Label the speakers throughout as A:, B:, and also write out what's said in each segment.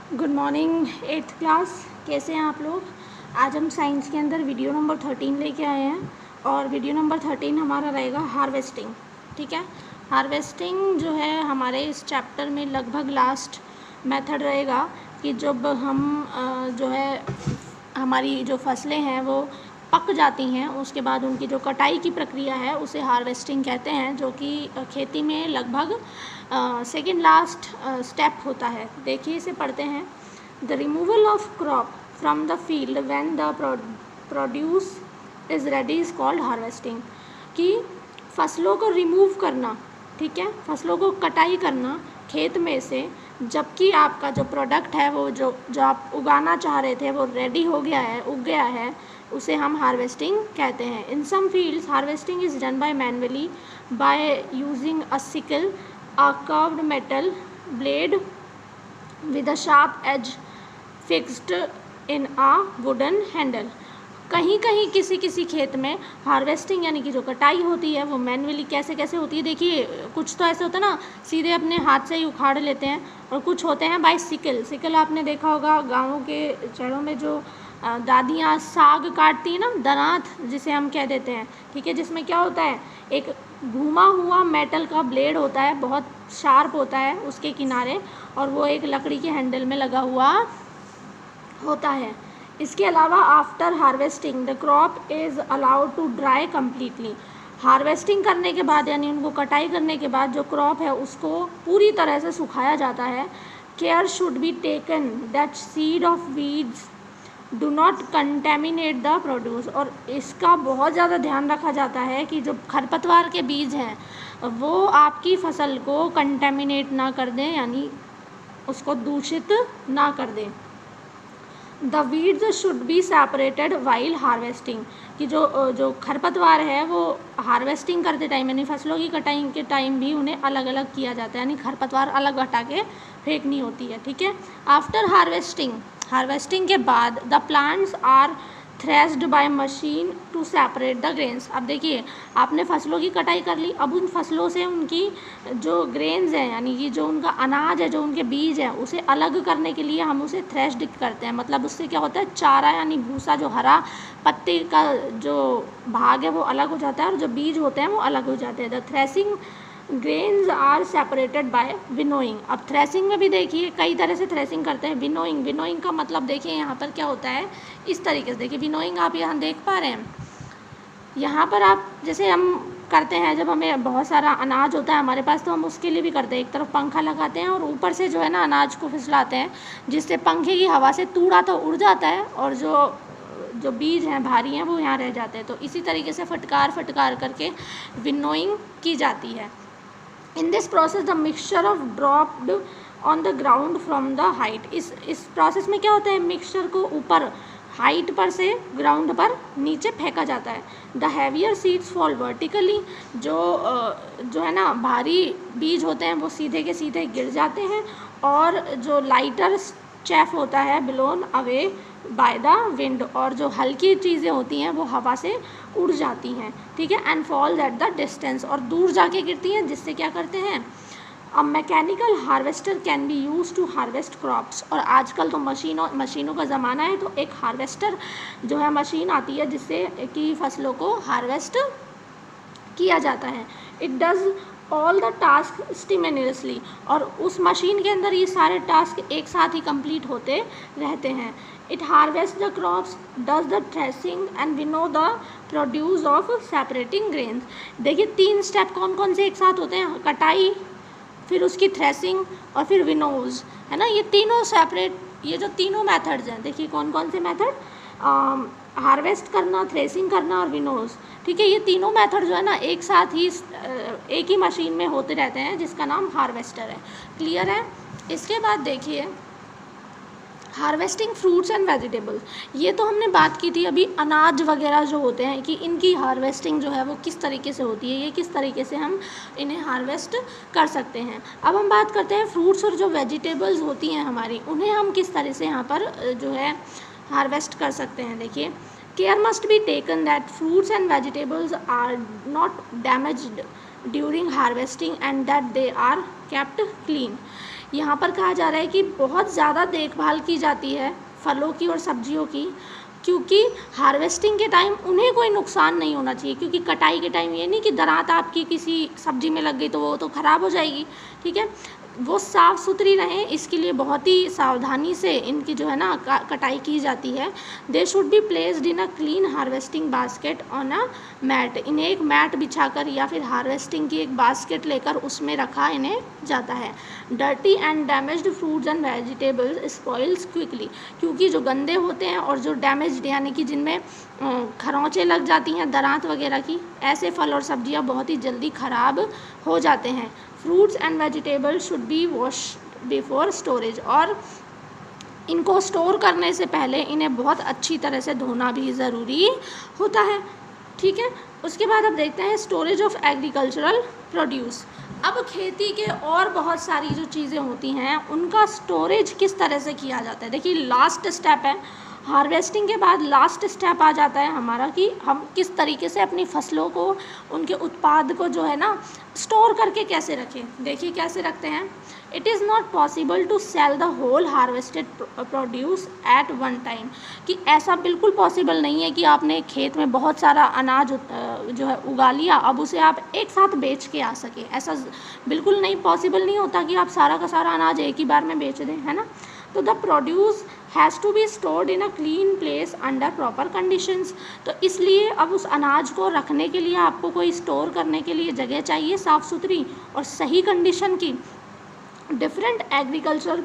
A: Good morning eighth class. कैसे हैं आप लोग। आज हम साइंस के अंदर वीडियो नंबर 13 लेके आए हैं और वीडियो नंबर 13 हमारा रहेगा हार्वेस्टिंग। ठीक है, हार्वेस्टिंग जो है हमारे इस चैप्टर में लगभग लास्ट मेथड रहेगा कि जब हम जो है हमारी जो फसलें हैं वो पक जाती हैं, उसके बाद उनकी जो कटाई की प्रक्रिया है उसे हार्वेस्टिंग कहते हैं, जो कि खेती में लगभग सेकेंड लास्ट स्टेप होता है। देखिए इसे पढ़ते हैं। The removal of crop from the field when the produce is ready is called harvesting. कि फसलों को रिमूव करना, ठीक है, फसलों को कटाई करना खेत में से जबकि आपका जो प्रोडक्ट है वो जो आप उगाना चाह रहे थे वो रेडी हो गया है, उग गया है, उसे हम हार्वेस्टिंग कहते हैं। In some fields harvesting is done by manually by using a sickle, a curved metal blade with a sharp edge fixed in a wooden handle। कहीं कहीं किसी किसी खेत में हार्वेस्टिंग यानी कि जो कटाई होती है वो मैनुअली कैसे कैसे होती है। देखिए कुछ तो ऐसे होता है ना, सीधे अपने हाथ से ही उखाड़ लेते हैं, और कुछ होते हैं बाय सिकल। सिकल आपने देखा होगा गाँवों के शहरों में जो दादियाँ साग काटती हैं ना, दरांत जिसे हम कह देते हैं, ठीक है, जिसमें क्या होता है, एक घुमा हुआ मेटल का ब्लेड होता है, बहुत शार्प होता है उसके किनारे, और वो एक लकड़ी के हैंडल में लगा हुआ होता है। इसके अलावा after harvesting the crop is allowed to dry completely. Harvesting करने के बाद यानी उनको कटाई करने के बाद जो क्रॉप है उसको पूरी तरह से सुखाया जाता है। Care should be taken that seed of weeds do not contaminate the produce. और इसका बहुत ज़्यादा ध्यान रखा जाता है कि जो खरपतवार के बीज हैं वो आपकी फसल को कंटेमिनेट ना कर दें, यानी उसको दूषित ना कर दें। The weeds should be separated while harvesting. कि जो खरपतवार है वो हार्वेस्टिंग करते टाइम यानी फसलों की कटाई के टाइम भी उन्हें अलग अलग किया जाता है, यानी खरपतवार अलग हटा के फेंकनी होती है। ठीक है, आफ्टर हार्वेस्टिंग के बाद the plants are threshed by machine to separate the grains. अब देखिए आपने फसलों की कटाई कर ली, अब उन फसलों से उनकी जो ग्रेन्स हैं यानी कि जो उनका अनाज है, जो उनके बीज हैं, उसे अलग करने के लिए हम उसे थ्रेस्ड करते हैं। मतलब उससे क्या होता है, चारा यानी भूसा, जो हरा पत्ते का जो भाग है वो अलग हो जाता है और जो बीज होते हैं वो अलग हो जाते हैं। The threshing grains are separated by winnowing. अब थ्रेसिंग में भी देखिए कई तरह से थ्रेसिंग करते हैं। विनोइंग का मतलब देखिए यहाँ पर क्या होता है, इस तरीके से देखिए विनोइंग आप यहाँ देख पा रहे हैं। यहाँ पर आप जैसे हम करते हैं जब हमें बहुत सारा अनाज होता है हमारे पास, तो हम उसके लिए भी करते हैं, एक तरफ पंखा लगाते हैं और ऊपर से जो है ना अनाज को फिसलाते हैं, जिससे पंखे की हवा से तूड़ा तो उड़ जाता है और जो बीज हैं भारी हैं वो यहाँ रह जाते हैं। तो इसी तरीके से फटकार करके विनोइंग की जाती है। In this process the mixture of dropped on the ground from the height. इस प्रोसेस में क्या होता है, मिक्सचर को ऊपर हाइट पर से ग्राउंड पर नीचे फेंका जाता है। The heavier seeds fall vertically. जो है ना भारी बीज होते हैं वो सीधे के सीधे गिर जाते हैं, और जो लाइटर चैफ होता है blown away by the wind, और जो हल्की चीज़ें होती हैं वो हवा से उड़ जाती हैं। ठीक है, and falls at the distance, और दूर जाके गिरती हैं, जिससे क्या करते हैं, a mechanical harvester can be use to harvest crops. और आजकल तो मशीनों का ज़माना है, तो एक हार्वेस्टर जो है मशीन आती है जिससे कि फसलों को हार्वेस्ट किया जाता है। It does all the task simultaneously, और उस मशीन के अंदर ये सारे टास्क एक साथ ही कंप्लीट होते रहते हैं। It harvest the crops, does the threshing and winnow the produce of separating grains. देखिए 3 स्टेप कौन कौन से एक साथ होते हैं, कटाई, फिर उसकी थ्रेसिंग और फिर विनोज, है ना। ये तीनों सेपरेट, ये जो तीनों मेथड्स हैं, देखिए कौन कौन से मेथड, हार्वेस्ट करना, थ्रेसिंग करना और विनोज। ठीक है, ये तीनों मेथड जो है ना एक साथ ही एक ही मशीन में होते रहते हैं, जिसका नाम हार्वेस्टर है। क्लियर है। इसके बाद देखिए हार्वेस्टिंग फ्रूट्स एंड वेजिटेबल्स। ये तो हमने बात की थी अभी, अनाज वगैरह जो होते हैं कि इनकी हार्वेस्टिंग जो है वो किस तरीके से होती है, ये किस तरीके से हम इन्हें हार्वेस्ट कर सकते हैं। अब हम बात करते हैं फ्रूट्स और जो वेजिटेबल्स होती हैं हमारी, उन्हें हम किस तरह से यहाँ पर जो है हार्वेस्ट कर सकते हैं। देखिए care must be taken that fruits and vegetables are not damaged during harvesting and that they are kept clean. यहाँ पर कहा जा रहा है कि बहुत ज़्यादा देखभाल की जाती है फलों की और सब्जियों की, क्योंकि हार्वेस्टिंग के टाइम उन्हें कोई नुकसान नहीं होना चाहिए। क्योंकि कटाई के टाइम ये नहीं कि दरांत आपकी किसी सब्जी में लग गई तो वो तो ख़राब हो जाएगी, ठीक है, वो साफ़ सुथरी रहें, इसके लिए बहुत ही सावधानी से इनकी जो है ना कटाई की जाती है। They should be placed in a clean harvesting basket on a mat, इन्हें एक मैट बिछाकर या फिर हार्वेस्टिंग की एक बास्केट लेकर उसमें रखा इन्हें जाता है। Dirty and damaged fruits and vegetables spoils quickly, क्योंकि जो गंदे होते हैं और जो डैमेज्ड यानी कि जिनमें खरोंचें लग जाती हैं दरांत वगैरह की, ऐसे फल और सब्जियां बहुत ही जल्दी ख़राब हो जाते हैं। Fruits and vegetables should be wash before storage, और इनको स्टोर करने से पहले इन्हें बहुत अच्छी तरह से धोना भी ज़रूरी होता है, ठीक है। उसके बाद अब देखते हैं स्टोरेज ऑफ एग्रीकल्चरल प्रोड्यूस। अब खेती के और बहुत सारी जो चीज़ें होती हैं उनका स्टोरेज किस तरह से किया जाता है। देखिए लास्ट स्टेप है हार्वेस्टिंग के बाद, लास्ट स्टेप आ जाता है हमारा कि हम किस तरीके से अपनी फसलों को, उनके उत्पाद को जो है ना स्टोर करके कैसे रखें। देखिए कैसे रखते हैं। It is not possible to sell the whole harvested produce at one time, कि ऐसा बिल्कुल पॉसिबल नहीं है कि आपने खेत में बहुत सारा अनाज जो है उगा लिया, अब उसे आप एक साथ बेच के आ सके, ऐसा बिल्कुल नहीं पॉसिबल नहीं होता कि आप सारा का सारा अनाज एक ही बार में बेच दें, है ना। तो the produce has to be stored in a clean place under proper conditions, तो इसलिए अब उस अनाज को रखने के लिए आपको कोई स्टोर करने के लिए जगह चाहिए साफ़ सुथरी और सही कंडीशन की। Different agriculture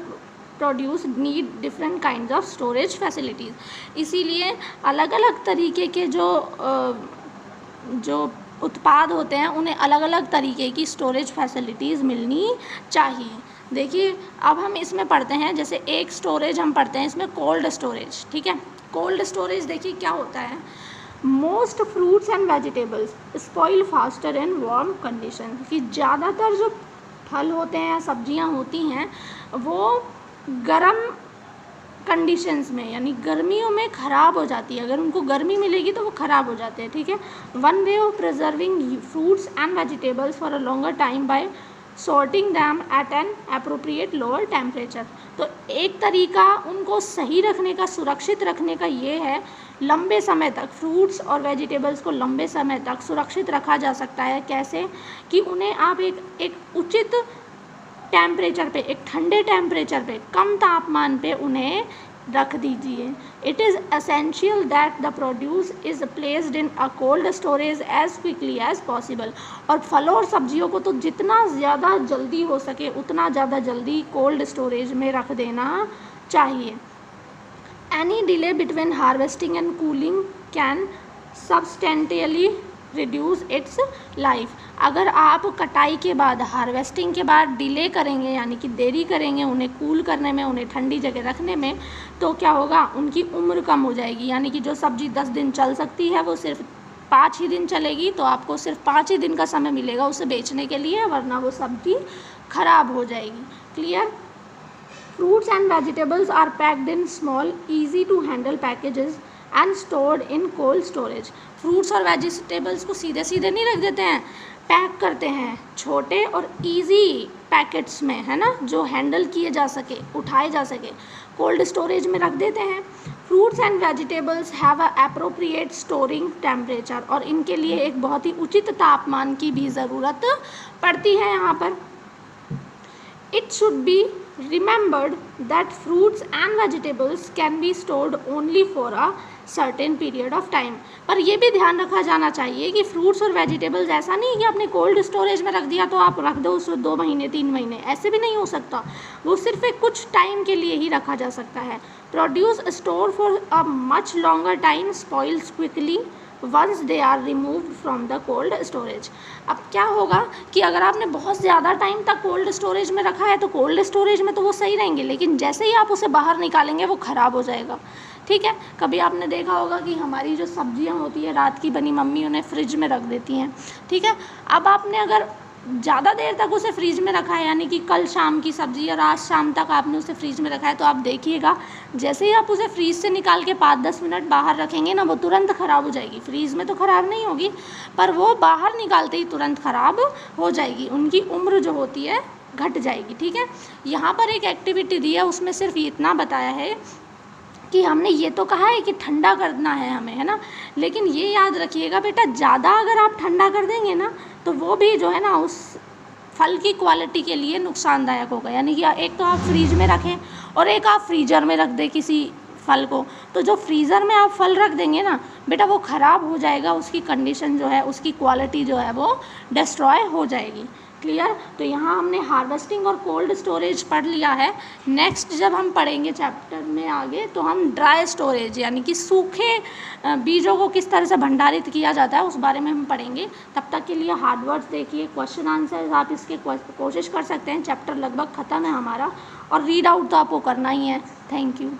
A: produce need different kinds of storage facilities, इसीलिए अलग अलग तरीके के जो उत्पाद होते हैं उन्हें अलग अलग तरीके की स्टोरेज फैसिलिटीज़ मिलनी चाहिए। देखिए अब हम इसमें पढ़ते हैं, जैसे एक स्टोरेज हम पढ़ते हैं इसमें कोल्ड स्टोरेज, ठीक है। कोल्ड स्टोरेज देखिए क्या होता है। Most fruits and vegetables spoil faster in warm condition, कि ज़्यादातर जो फल होते हैं सब्जियां होती हैं वो गर्म कंडीशंस में यानी गर्मियों में ख़राब हो जाती है, अगर उनको गर्मी मिलेगी तो वो ख़राब हो जाते हैं, ठीक है। One way of preserving fruits and vegetables for a longer time by sorting them at an appropriate lower temperature, तो एक तरीका उनको सही रखने का, सुरक्षित रखने का ये है, लंबे समय तक फ्रूट्स और वेजिटेबल्स को लंबे समय तक सुरक्षित रखा जा सकता है। कैसे कि उन्हें आप एक उचित टेम्परेचर पे, एक ठंडे टेम्परेचर पे, कम तापमान पे उन्हें रख दीजिए। It is essential that the produce is placed in a cold storage as quickly as possible, और फलों और सब्जियों को तो जितना ज़्यादा जल्दी हो सके उतना ज़्यादा जल्दी कोल्ड स्टोरेज में रख देना चाहिए। Any delay between harvesting and cooling can substantially reduce its life, अगर आप कटाई के बाद, हार्वेस्टिंग के बाद डिले करेंगे यानी कि देरी करेंगे उन्हें कूल करने में, उन्हें ठंडी जगह रखने में, तो क्या होगा, उनकी उम्र कम हो जाएगी। यानी कि जो सब्ज़ी 10 दिन चल सकती है वो सिर्फ 5 ही दिन चलेगी, तो आपको सिर्फ 5 ही दिन का समय मिलेगा उसे बेचने के लिए, वरना वो सब्ज़ी ख़राब हो जाएगी। Clear. Fruits and vegetables are packed in small easy to handle packages and stored in cold storage, fruits और वेजिटेबल्स को सीधे सीधे नहीं रख देते हैं, पैक करते हैं छोटे और इजी पैकेट्स में, है ना, जो हैंडल किए जा सके, उठाए जा सके, कोल्ड स्टोरेज में रख देते हैं। Fruits and vegetables have a appropriate storing temperature, और इनके लिए एक बहुत ही उचित तापमान की भी ज़रूरत पड़ती है यहाँ पर। It should be remembered that fruits and vegetables can be stored only for a certain period of time, पर ये भी ध्यान रखा जाना चाहिए कि फ्रूट्स और वेजिटेबल्स ऐसा नहीं कि आपने कोल्ड स्टोरेज में रख दिया तो आप रख दो उसको 2 महीने 3 महीने, ऐसे भी नहीं हो सकता, वो सिर्फ एक कुछ टाइम के लिए ही रखा जा सकता है। Produce store for a much longer time spoils quickly once they are removed from the cold storage. अब क्या होगा कि अगर आपने बहुत ज़्यादा टाइम तक कोल्ड स्टोरेज में रखा है तो कोल्ड स्टोरेज में तो वो सही रहेंगे, लेकिन जैसे ही आप उसे बाहर निकालेंगे वो ख़राब हो जाएगा, ठीक है। कभी आपने देखा होगा कि हमारी जो सब्जियां होती है रात की बनी, मम्मी उन्हें फ्रिज में रख देती हैं, ठीक है। अब आपने अगर ज़्यादा देर तक उसे फ्रीज में रखा है, यानी कि कल शाम की सब्ज़ी या आज शाम तक आपने उसे फ्रीज में रखा है, तो आप देखिएगा जैसे ही आप उसे फ्रीज से निकाल के 5-10 मिनट बाहर रखेंगे ना, वो तुरंत ख़राब हो जाएगी। फ्रीज में तो ख़राब नहीं होगी, पर वो बाहर निकालते ही तुरंत ख़राब हो जाएगी, उनकी उम्र जो होती है घट जाएगी। ठीक है, यहाँ पर एक एक्टिविटी दी है, उसमें सिर्फ इतना बताया है कि हमने ये तो कहा है कि ठंडा करना है हमें, है ना, लेकिन ये याद रखिएगा बेटा, ज़्यादा अगर आप ठंडा कर देंगे ना तो वो भी जो है ना उस फल की क्वालिटी के लिए नुकसानदायक होगा। यानी कि एक तो आप फ्रीज में रखें और एक आप फ्रीजर में रख दें किसी फल को, तो जो फ्रीज़र में आप फल रख देंगे ना बेटा वो ख़राब हो जाएगा, उसकी कंडीशन जो है, उसकी क्वालिटी जो है वो डिस्ट्रॉय हो जाएगी। क्लियर? तो यहाँ हमने हार्वेस्टिंग और कोल्ड स्टोरेज पढ़ लिया है। नेक्स्ट जब हम पढ़ेंगे चैप्टर में आगे तो हम ड्राई स्टोरेज यानी कि सूखे बीजों को किस तरह से भंडारित किया जाता है उस बारे में हम पढ़ेंगे। तब तक के लिए हार्ड वर्ड्स देखिए, क्वेश्चन आंसर आप इसके कोशिश कर सकते हैं। चैप्टर लगभग ख़त्म है हमारा और रीड आउट तो आपको करना ही है। Thank you.